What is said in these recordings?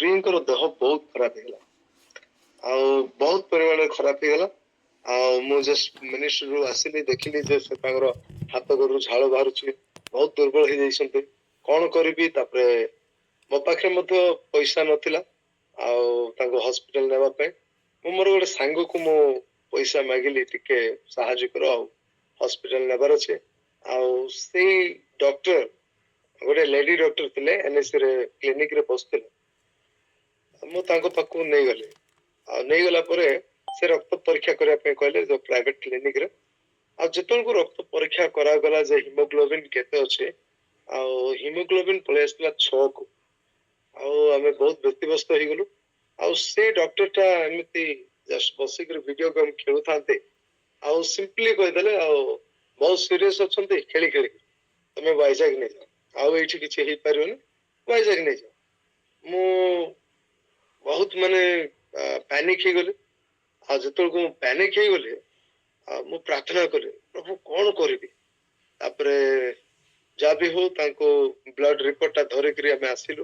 ସ୍ତ୍ରୀଙ୍କର ଦେହ ବହୁତ ଖରାପ ହେଇଗଲା ଆଉ ବହୁତ ପରିମାଣରେ ଖରାପ ହେଇଗଲା। ଆଉ ମୁଁ ଜଷ୍ଟ ମିନିଷ୍ଟ୍ରିରୁ ଆସିଲି, ଦେଖିଲି ଯେ ସେ ତାଙ୍କର ହାତ ଗୋଡରୁ ଝାଳ ବାହାରୁଛି, ବହୁତ ଦୁର୍ବଳ ହେଇଯାଇଛନ୍ତି। କଣ କରିବି? ତାପରେ ମୋ ପାଖରେ ମଧ୍ୟ ପଇସା ନଥିଲା ଆଉ ତାଙ୍କୁ ହସ୍ପିଟାଲ ନେବା ପାଇଁ। ମୁଁ ମୋର ଗୋଟେ ସାଙ୍ଗକୁ ମୁଁ ପଇସା ମାଗିଲି, ଟିକେ ସାହାଯ୍ୟ କର, ଆଉ ହସ୍ପିଟାଲ ନେବାର ଅଛି। ଆଉ ସେଇ ଡକ୍ଟର ଗୋଟେ ଲେଡି ଡକ୍ଟର ଥିଲେ, NSC ରେ କ୍ଲିନିକ ରେ ବସିଥିଲେ। ମୁଁ ତାଙ୍କ ପାଖକୁ ନେଇଗଲି, ଆଉ ନେଇଗଲା ପରେ ସେ ରକ୍ତ ପରୀକ୍ଷା କରିବା ପାଇଁ କହିଲେ ଯୋଉ ପ୍ରାଇଭେଟ କ୍ଲିନିକ ରେ। ଆଉ ଯେତେବେଳକୁ ରକ୍ତ ପରୀକ୍ଷା କରାଗଲା ଯେ ହିମୋଗ୍ଲୋବିନ କେତେ ଅଛି, ଆଉ ହିମୋଗ୍ଲୋବିନ ପଳେଇ ଆସିଥିଲା 6 କୁ। ଆଉ ଆମେ ବହୁତ ବ୍ୟତିବ୍ୟସ୍ତ ହେଇଗଲୁ। ଆଉ ସେ ଡକ୍ଟର ଟା ଏମିତି ଜଷ୍ଟ ବସିକିରି ଭିଡିଓ ଗେମ୍ ଖେଳୁଥାନ୍ତେ, ଆଉ ସିମ୍ପଲି କହିଦେଲେ ଆଉ ବହୁତ ସିରିୟସ ଅଛନ୍ତି, ଖେଳି ଖେଳି ତମେ ୱାଇଜାଗ ନେଇଯାଅ, ଆଉ ଏଇଠି କିଛି ହେଇପାରିବନି, ୱାଇଜାଗ ନେଇଯାଅ। ମୁଁ ବହୁତ ମାନେ ପ୍ୟାନିକ ହେଇଗଲି। ଆଉ ଯେତେବେଳକୁ ମୁଁ ପ୍ୟାନିକ ହେଇଗଲି, ଆଉ ମୁଁ ପ୍ରାର୍ଥନା କଲି, ପ୍ରଭୁ କଣ କରିବି? ତାପରେ ଯାହା ବି ହଉ ତାଙ୍କୁ ବ୍ଲଡ ରିପୋର୍ଟ ଟା ଧରିକିରି ଆମେ ଆସିଲୁ।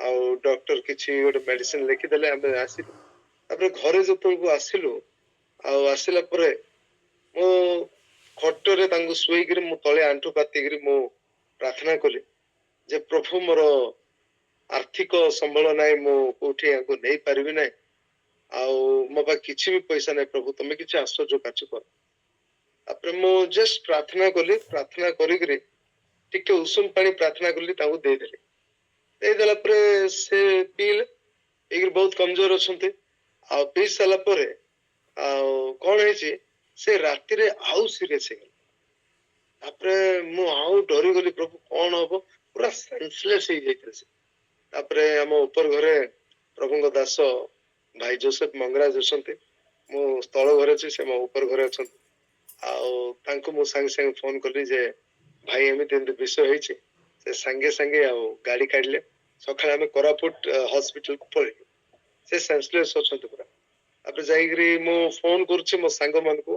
ଆଉ ଡକ୍ଟର କିଛି ଗୋଟେ ମେଡିସିନ ଲେଖିଦେଲେ, ଆମେ ଆସିଲୁ। ତାପରେ ଘରେ ଯେତେବେଳକୁ ଆସିଲୁ, ଆଉ ଆସିଲା ପରେ ମୁଁ ଖଟରେ ତାଙ୍କୁ ଶୋଇକିରି ମୁଁ ତଳେ ଆଣ୍ଠୁ ପାତିକିରି ମୁଁ ପ୍ରାର୍ଥନା କଲି ଯେ ପ୍ରଭୁ ମୋର ଆର୍ଥିକ ସମ୍ବଳ ନାହିଁ, ମୁଁ କୋଉଠି ୟାଙ୍କୁ ନେଇପାରିବି ନାହିଁ, ଆଉ ମୋ ପାଖେ କିଛି ବି ପଇସା ନାହିଁ, ପ୍ରଭୁ ତମେ କିଛି ଆଶ୍ଚର୍ଯ୍ୟ କାର୍ଯ୍ୟ କର। ତାପରେ ମୁଁ ଜଷ୍ଟ ପ୍ରାର୍ଥନା କଲି, ପ୍ରାର୍ଥନା କରିକିରି ଟିକେ ଉଷୁମ ପାଣି ପ୍ରାର୍ଥନା କଲି, ତାଙ୍କୁ ଦେଇଦେଲି। ଦେଇଦେଲା ପରେ ସେ ପିଇଲେ, ପିଇକିରି ବହୁତ କମଜୋର ଅଛନ୍ତି। ଆଉ ପିଇ ସାରିଲା ପରେ ଆଉ କଣ ହେଇଛି, ସେ ରାତିରେ ଆଉ ସିରିୟସ ହେଇଗଲେ। ତାପରେ ମୁଁ ଆଉ ଡରିଗଲି, ପ୍ରଭୁ କଣ ହବ, ପୁରା ସେନ୍ସଲେସ ହେଇଯାଇଥିଲେ ସେ। ତାପରେ ଆମ ଉପର ଘରେ ପ୍ରଭୁଙ୍କ ଦାସ ଭାଇ ଯୋସେଫ ମଙ୍ଗରାଜ ଅଛନ୍ତି, ମୁଁ ସ୍ଥଳ ଘରେ ଅଛି, ସେ ମୋ ଉପର ଘରେ ଅଛନ୍ତି। ଆଉ ତାଙ୍କୁ ମୁଁ ସାଙ୍ଗେ ସାଙ୍ଗେ ଫୋନ କଲି ଯେ ଭାଇ ଏମିତି ଏମିତି ବିଷୟ ହେଇଛି। ସେ ସାଙ୍ଗେ ସାଙ୍ଗେ ଆଉ ଗାଡି କାଢିଲେ, ସକାଳେ ଆମେ କୋରାପୁଟ ହସ୍ପିଟାଲକୁ ପଳେଇଲୁ। ସେ ସେନ୍ସଲେସ ଅଛନ୍ତି ପୁରା। ତାପରେ ଯାଇକିରି ମୁଁ ଫୋନ କରୁଛି ମୋ ସାଙ୍ଗ ମାନଙ୍କୁ,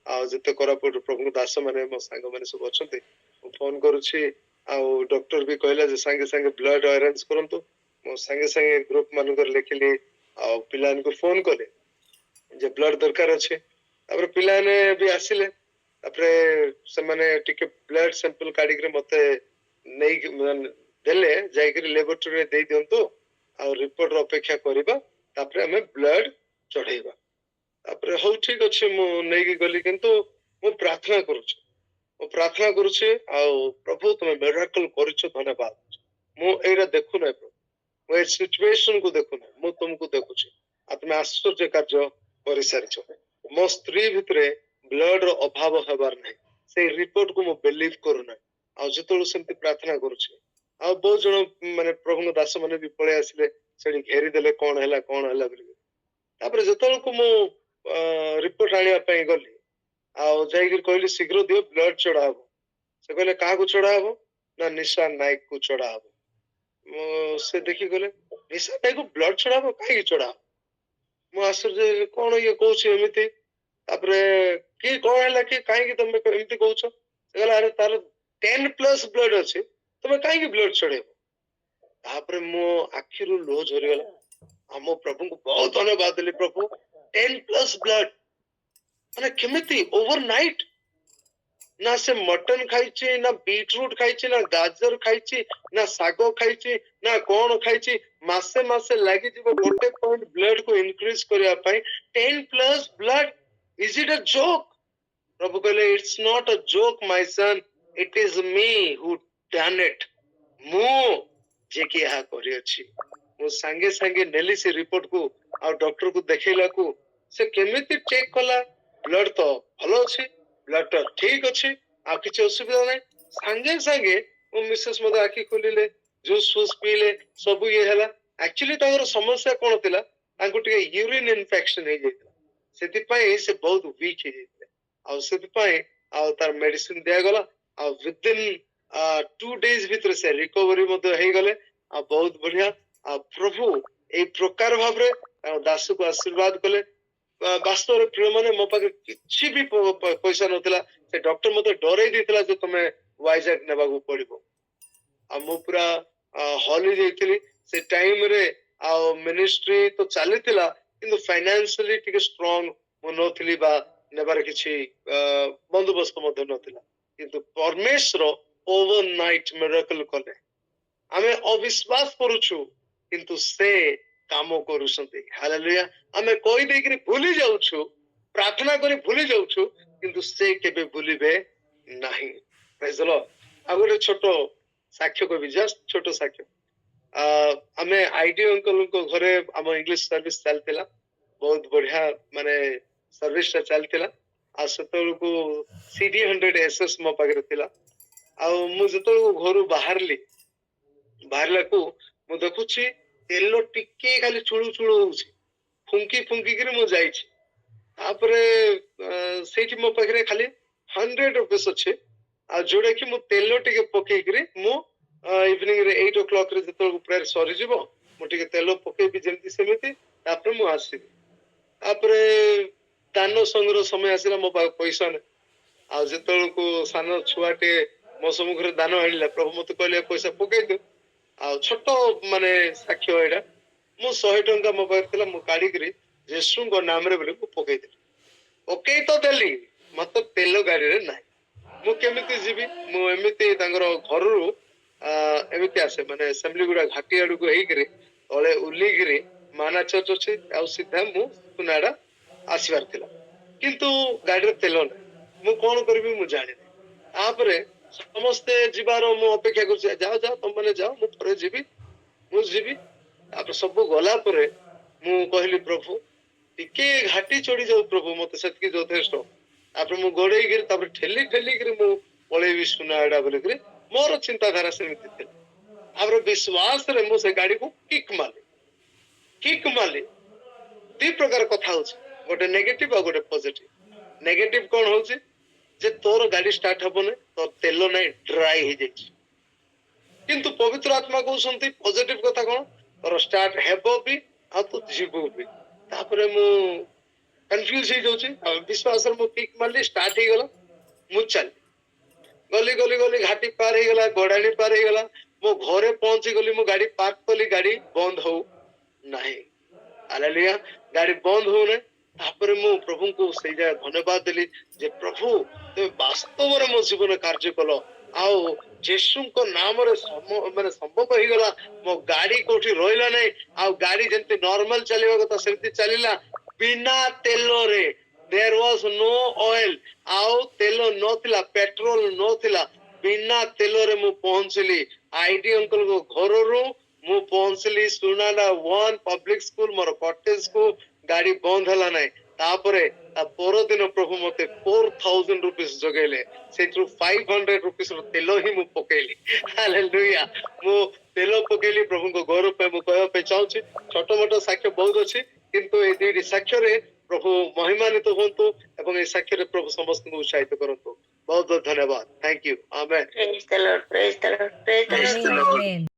ଆଉ ଯେତେ କୋରାପୁଟ ପ୍ରଭୁଙ୍କ ଦାସ ମାନେ ମୋ ସାଙ୍ଗମାନେ ସବୁ ଅଛନ୍ତି, ମୁଁ ଫୋନ କରୁଛି। ଆଉ ଡକ୍ଟର ବି କହିଲା ଯେ ସାଙ୍ଗେ ସାଙ୍ଗେ ବ୍ଲଡ ଆରେଞ୍ଜ କରନ୍ତୁ। ମୁଁ ସାଙ୍ଗେ ସାଙ୍ଗେ ଗ୍ରୁପ ମାନଙ୍କରେ ଲେଖିଲି, ଆଉ ପିଲାମାନଙ୍କୁ ଫୋନ କଲି ଯେ ବ୍ଲଡ ଦରକାର ଅଛି। ତାପରେ ପିଲାମାନେ ବି ଆସିଲେ। ତାପରେ ସେମାନେ ଟିକେ ବ୍ଲଡ ସାମ୍ପଲ କାଢିକିରି ମତେ ନେଇକି ଦେଲେ, ଯାଇକିରି ଲେବୋରେଟୋରୀରେ ଦେଇ ଦିଅନ୍ତୁ, ଆଉ ରିପୋର୍ଟ ଅପେକ୍ଷା କରିବା, ତାପରେ ଆମେ ବ୍ଲଡ ଚଢେଇବା। ତାପରେ ହଉ ଠିକ ଅଛି, ମୁଁ ନେଇକି ଗଲି। କିନ୍ତୁ ମୁଁ ପ୍ରାର୍ଥନା କରୁଛି, ଆଉ ପ୍ରଭୁ ତମେ ମିରାକଲ କରିଛ, ଧନ୍ୟବାଦ। ମୁଁ ଏଇଟା ଦେଖୁନାହିଁ ପ୍ରଭୁ, ମୁଁ ଏ ସିଚୁଏସନ କୁ ଦେଖୁନାହିଁ, ମୁଁ ତୁମକୁ ଦେଖୁଛି, ଆଉ ତୁମେ ଆଶ୍ଚର୍ଯ୍ୟ କାର୍ଯ୍ୟ କରିସାରିଛ। ମୋ ସ୍ତ୍ରୀ ଭିତରେ ବ୍ଲଡ ର ଅଭାବ ହେବାର ନାହିଁ, ସେଇ ରିପୋର୍ଟ କୁ ମୁଁ ବିଲିଭ କରୁନାହିଁ। ଆଉ ଯେତେବେଳେ ସେମିତି ପ୍ରାର୍ଥନା କରୁଛି, ଆଉ ବହୁତ ଜଣ ମାନେ ପ୍ରଭୁଙ୍କ ଦାସ ମାନେ ବି ପଳେଇ ଆସିଲେ, ସେଠି ଘେରି ଦେଲେ କଣ ହେଲା ବୋଲି। ତାପରେ ଯେତେବେଳକୁ ମୁଁ ରିପୋର୍ଟ ଆଣିବା ପାଇଁ ଗଲି, ଆଉ ଯାଇକିରି କହିଲି ଶୀଘ୍ର ଦିଅ, ବ୍ଲଡ ଚଢା ହବ। ସେ କହିଲେ କାହାକୁ ଚଢା ହବ? ନା ନିଶା ନାୟକ କୁ ଚଢା ହବ। ସେ ଦେଖି ଗଲେ, ନିଶା ନାୟକ କୁ ବ୍ଲଡ ଚଢା ହବ, କାହିଁକି ଚଢା ହବ? ମୁଁ ଆଶ୍ଚର୍ଯ୍ୟ, କଣ ଇଏ କହୁଛି ଏମିତି? ତାପରେ କି କଣ ହେଲା କି, କାହିଁକି ତମେ ଏମିତି କହୁଛ? ସେ କହିଲା ଆରେ ତାର 10+ ବ୍ଲଡ ଅଛି, ତମେ କାହିଁକି ବ୍ଲଡ ଚଢେଇବ? ତାପରେ ମୋ ଆଖିରୁ ଲୁହ ଝରିଗଲା। ଆମ ପ୍ରଭୁଙ୍କୁ ବହୁତ ଧନ୍ୟବାଦ ଦେଲି, ପ୍ରଭୁ 10+ ବ୍ଲଡ ମାନେ କେମିତି ଓଭର ନାଇଟ? ନା ସେ ମଟନ ଖାଇଛି, ନା ବିଟରୁଟ ଖାଇଛି, ନା ଗାଜର ଖାଇଛି, ନା ଶାଗ ଖାଇଛି, ନା କଣ ଖାଇଛି, ମାସେ ମାସେ ଲାଗିଯିବ ଗୋଟେ ପଏଣ୍ଟ ବ୍ଲଡ କୁ ଇନକ୍ରିଜ କରିବା ପାଇଁ। 10+ ବ୍ଲଡ, ଇଜ ଇଟ୍ ଅ ଜୋକ୍? ପ୍ରଭୁ କହିଲେ it's not a joke my son, it is me who Don ଇଟ୍। ମୁଁ ଯେ କି ଏହା କରିଅଛି। ମୁଁ ସାଙ୍ଗେ ସାଙ୍ଗେ ନେଲି ସେ ରିପୋର୍ଟ କୁ, ଆଉ ଡକ୍ଟର କୁ ଦେଖେଇଲାକୁ ସେ କେମିତି ଚେକ୍ କଲା, ବ୍ଲଡ ତ ଭଲ ଅଛି, ବ୍ଲଡ ଟା ଠିକ ଅଛି, ଆଉ କିଛି ଅସୁବିଧା ନାହିଁ। ସାଙ୍ଗେ ସାଙ୍ଗେ ମୋ ମିସେସ୍ ମତେ ଆଖି ଖୋଲିଲେ, ଜୁସ୍ ଫୁସ୍ ପିଇଲେ, ସବୁ ଇଏ ହେଲା। ଆକ୍ଚୁଆଲି ତାଙ୍କର ସମସ୍ୟା କଣ ଥିଲା, ତାଙ୍କୁ ଟିକେ ୟୁରିନ ଇନଫେକ୍ସନ ହେଇଯାଇଥିଲା, ସେଥିପାଇଁ ସେ ବହୁତ ୱିକ୍ ହେଇଯାଇଥିଲେ। ଆଉ ସେଥିପାଇଁ ଆଉ ତାର ମେଡିସିନ ଦିଆଗଲା, ଆଉ ୱିଦିନ 2 days ଭିତରେ ସେ ରିକଭରି ମଧ୍ୟ ହେଇଗଲେ। ଆଉ ବହୁତ ବଢିଆ। ଆଉ ପ୍ରଭୁ ଏଇ ପ୍ରକାର ଭାବରେ ଦାସକୁ ଆଶୀର୍ବାଦ କଲେ। ବାସ୍ତବରେ ପ୍ରିୟ ମାନେ, ମୋ ପାଖରେ କିଛି ବି ପଇସା ନଥିଲା। ସେ ଡକ୍ଟର ମତେ ଡରେଇ ଦେଇଥିଲା ଯେ ତମେ ୱାଇଜାଗ ନେବାକୁ ପଡିବ। ଆଉ ମୁଁ ପୁରା ହଲି ଯାଇଥିଲି। ସେ ଟାଇମରେ ଆଉ ମିନିଷ୍ଟ୍ରି ତ ଚାଲିଥିଲା କିନ୍ତୁ ଫାଇନାନ୍ସିଆଲି ଟିକେ ଷ୍ଟ୍ରଙ୍ଗ ମୁଁ ନଥିଲି ବା ନେବାର କିଛି ବନ୍ଦୋବସ୍ତ ମଧ୍ୟ ନଥିଲା କିନ୍ତୁ ପରମେଶ୍ୱର ଓଭରନାଇଟ୍ ମିରାକଲ କଲେ ଆମେ ଅବିଶ୍ୱାସ କରୁଛୁ କିନ୍ତୁ ସେ କାମ କରୁଛନ୍ତି ହାଲେଲୁୟା ଆମେ କହି ଦେଇକିରି ଭୁଲି ଯାଉଛୁ ପ୍ରାର୍ଥନା କରି ଭୁଲି ଯାଉଛୁ କିନ୍ତୁ ସେ କେବେ ଭୁଲିବେ ନାହିଁ ପ୍ରେଜ୍ ଦ ଲର୍ଡ। ଆଉ ଗୋଟେ ଛୋଟ ସାକ୍ଷ୍ୟ କହିବି ଜଷ୍ଟ ଛୋଟ ସାକ୍ଷ୍ୟ ଆମେ ଆଇଡି ଅଙ୍କଲଙ୍କ ଘରେ ଆମ ଇଂଲିଶ ସର୍ଭିସ ଚାଲିଥିଲା ବହୁତ ବଢିଆ ମାନେ ସର୍ଭିସ ଟା ଚାଲିଥିଲା ଆଉ ସେତେବେଳକୁ CD100SS ମୋ ପାଖରେ ଥିଲା ଆଉ ମୁଁ ଯେତେବେଳକୁ ଘରୁ ବାହାରିଲାକୁ ମୁଁ ଦେଖୁଛି ତେଲ ଟିକେ ଖାଲି ଚୁଳୁ ଚୁଳୁ ହଉଛି ଫୁଙ୍କି ଫୁଙ୍କିକିରି ମୁଁ ଯାଇଛି ତାପରେ ସେଇଠି ମୋ ପାଖରେ ଖାଲି 100 rupees ଅଛି ଆଉ ଯୋଉଟା କି ମୁଁ ତେଲ ଟିକେ ପକେଇକିରି ମୁଁ ଇଭିନିଂ ରେ 8 o'clock ରେ ଯେତେବେଳକୁ ପ୍ରେୟାର ସରିଯିବ ମୁଁ ଟିକେ ତେଲ ପକେଇବି ଯେମିତି ସେମିତି ତାପରେ ମୁଁ ଆସିବି ତାପରେ ଦାନ ସଂଗ୍ରହ ସମୟ ଆସିଲା ମୋ ପାଖରେ ପଇସା ନାହିଁ ଆଉ ଯେତେବେଳକୁ ସାନ ଛୁଆଟେ ମୋ ସମ୍ମୁଖରେ ଦାନ ଆଣିଲା ପ୍ରଭୁ ମତେ କହିଲେ ପଇସା ପକେଇଦିଅ ଆଉ ଛୋଟ ମାନେ ସାକ୍ଷ୍ୟ ଏଇଟା ମୁଁ 100 ଟଙ୍କା ମୋ ପାଖରେ ଥିଲା ମୁଁ କାଢିକିରି ଯୀଶୁଙ୍କ ନାମରେ ବୋଲି ମୁଁ ପକେଇଦେଲି ପକେଇ ତ ଦେଲି ମତେ ତେଲ ଗାଡିରେ ନାହିଁ ମୁଁ କେମିତି ଯିବି ମୁଁ ଏମିତି ତାଙ୍କର ଘରରୁ ଏମିତି ଆସେ ମାନେ ଆସେମ୍ବଲି ଗୁଡା ଘାଟି ଆଡକୁ ହେଇକିରି ତଳେ ଓହ୍ଲେଇକିରି ମାନା ଚର୍ଚ୍ଚ ଅଛି ଆଉ ସିଧା ମୁଁ ସୁନାଡା ଆସିବାର ଥିଲା କିନ୍ତୁ ଗାଡିରେ ତେଲ ନାହିଁ ମୁଁ କଣ କରିବି ମୁଁ ଜାଣିନି ତାପରେ ସମସ୍ତେ ଯିବାର ମୁଁ ଅପେକ୍ଷା କରୁଛି ଯାଅ ଯାଅ ତମମାନେ ଯାଅ ମୁଁ ଥରେ ଯିବି ତାପରେ ସବୁ ଗଲା ପରେ ମୁଁ କହିଲି ପ୍ରଭୁ ଟିକେ ଘାଟି ଚଢି ଯାଉ ପ୍ରଭୁ ମତେ ସେତିକି ଯଥେଷ୍ଟ ତାପରେ ମୁଁ ଗୋଡେଇକିରି ତାପରେ ଠେଲିକିରି ମୁଁ ପଳେଇବି ସୁନାଡା ବୋଲିକିରି ମୋର ଚିନ୍ତାଧାରା ସେମିତି ଥିଲା ତାପରେ ବିଶ୍ୱାସରେ ମୁଁ ସେ ଗାଡିକୁ କିକ୍ ମାରଲି ଦି ପ୍ରକାର କଥା ହଉଛି ଗୋଟେ ନେଗେଟିଭ ଆଉ ଗୋଟେ ପଜିଟିଭ ନେଗେଟିଭ କଣ ହଉଛି ଯେ ତୋର ଗାଡି ଷ୍ଟାର୍ଟ ହବନି ତୋର ତେଲ ନାହିଁ ଡ୍ରାଏ ହେଇଯାଇଛି କିନ୍ତୁ ପବିତ୍ର ଆତ୍ମା କହୁଛନ୍ତି ପଜିଟିଭ କଥା କଣ ତୋର ଷ୍ଟାର୍ଟ ହେବ ବି ଆଉ ତୁ ଯିବୁ ବି ତାପରେ ମୁଁ କନଫ୍ୟୁଜ ହେଇଯାଉଛି ଆଉ ବିଶ୍ୱାସରେ ମୁଁ କିକ୍ ମାରଲି ଷ୍ଟାର୍ଟ ହେଇଗଲା ମୁଁ ଚାଲି ଗଲି ଘାଟି ପାର ହେଇଗଲା ଗଡାଣି ପାର ହେଇଗଲା ମୋ ଘରେ ପହଞ୍ଚି ଗଲି ମୁଁ ଗାଡି ପାର୍କ କଲି ଗାଡି ବନ୍ଦ ହଉ ନାହିଁ ହାଲେଲୁୟା ଗାଡି ବନ୍ଦ ହଉନାହିଁ ତାପରେ ମୁଁ ପ୍ରଭୁଙ୍କୁ ସେଇ ଜାଗା ଧନ୍ୟବାଦ ଦେଲି ଯେ ପ୍ରଭୁ ତୁମେ ବାସ୍ତବରେ ମୋ ଜୀବନ କାର୍ଯ୍ୟ କଲ ଆଉ ଯୀଶୁଙ୍କ ନାମରେ ମାନେ ସମ୍ଭବ ହେଇଗଲା ମୋ ଗାଡି କୋଉଠି ରହିଲା ନାହିଁ ଆଉ ଗାଡି ଯେମିତି ନର୍ମାଲ ଚାଲିବା କଥା ସେମିତି ଚାଲିଲା ବିନା ତେଲରେ there was no oil ଆଉ ତେଲ ନଥିଲା ପେଟ୍ରୋଲ ନଥିଲା ବିନା ତେଲରେ ମୁଁ ପହଞ୍ଚିଲି ଆଇଡି ଅଙ୍କଲଙ୍କ ଘରରୁ ମୁଁ ପହଞ୍ଚିଲି ସୁନାଡା 1 ପବ୍ଲିକ ସ୍କୁଲ ମୋର କଟେଜ କୁ ଗାଡି ବନ୍ଦ ହେଲା ନାହିଁ ତାପରେ ତା ପରଦିନ ପ୍ରଭୁ ମତେ 4000 rupees ଯୋଗେଇଲେ ସେଥିରୁ 500 rupees ର ତେଲ ହିଁ ମୁଁ ପକେଇଲି ହାଲେଲୁୟା ମୁଁ ତେଲ ପକେଇଲି ପ୍ରଭୁଙ୍କ ଗୌରବ ପାଇଁ ମୁଁ କହିବା ପାଇଁ ଚାହୁଁଛି ଛୋଟ ମୋଟ ସାକ୍ଷ୍ୟ ବହୁତ ଅଛି କିନ୍ତୁ ଏଇ ଦୁଇଟି ସାକ୍ଷ୍ୟରେ ପ୍ରଭୁ ମହିମାନ୍ୱିତ ହୁଅନ୍ତୁ ଏବଂ এই ସାକ୍ଷ୍ୟରେ ପ୍ରଭୁ ସମସ୍ତଙ୍କୁ ଉତ୍ସାହିତ କରନ୍ତୁ ବହୁତ ବହୁତ ଧନ୍ୟବାଦ thank you amen Praise the Lord, praise the Lord, praise the Lord. Amen.